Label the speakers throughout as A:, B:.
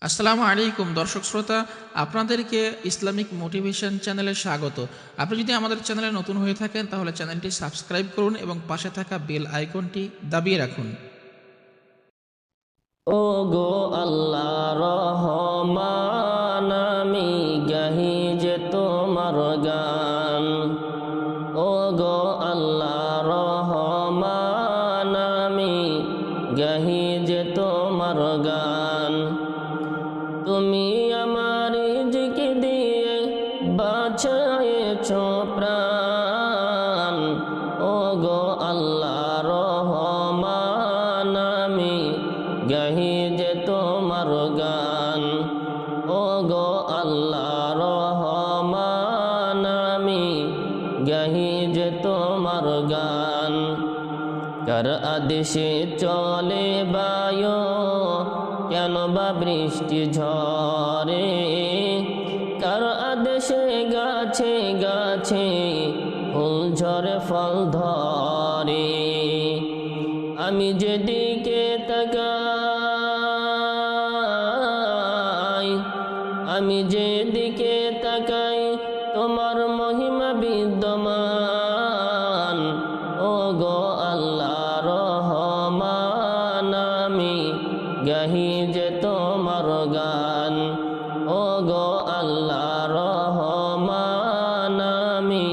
A: আসসালামু আলাইকুম দর্শক শ্রোতা, আপনাদেরকে ইসলামিক মোটিভেশন চ্যানেলে স্বাগত। আপনি যদি আমাদের চ্যানেলে নতুন হয়ে থাকেন তাহলে চ্যানেলটি সাবস্ক্রাইব করুন এবং পাশে থাকা বেল আইকনটি দাবিয়ে রাখুন।
B: ও গো আল্লাহ রহমান, আমি গাহি যে তোমার গান। ও গো আল্লাহ রহমান, আমি গাহি যে তোমার গান। তুমি আমার রিজকি দিয়ে বাঁচায়েছ প্রাণ। ও গো আল্লাহ রহমান, আমি গাহি যে তোমার গান। ও গো আল্লাহ রহমান, আমি গাহি যে তোমার গান। কার আদেশে চলে বায়ু, কেন বা বৃষ্টি ঝরে? কার আদেশে গাছে গাছে ফুল ঝরে ফল ধরে? আমি যেদিকে তাকাই, আমি যেদিকে তাকাই তোমার মহিমা বিদ্যমান। ও গো আল্লাহ রহমান, আমি গাহি যে তোমার গান। ও গো আল্লাহ রহমান, আমি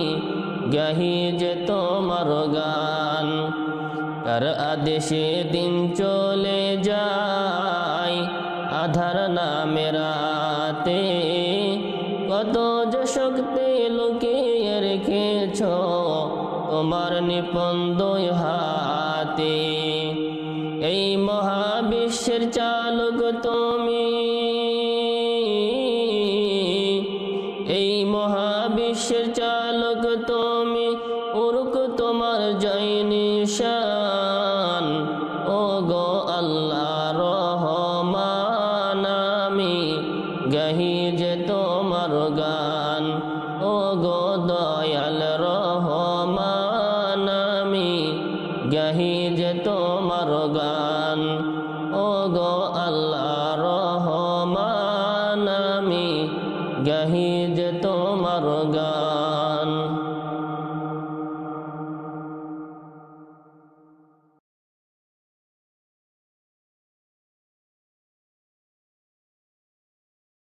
B: গাহি যে তোমার গান। কার আদেশে দিন চলে যায় আধার নামে রাতে, কত যে শক্তি লুকিয়ে রেখেছ তোমার নিপুণ দুই হাতে। এই মহাবিশ্বের চালক তুমি, এই মহাবিশ্বের চালক তুমি, উরুক তোমার জয় নিশান। ও গো আল্লাহ রহমান, আমি গাহি যে তোমার গান। ও গো দয়াল রহমান, আমি গাহি যে তোমার গান। ও গো আল্লাহ রহমান, আমি গাহি যে তোমার গান।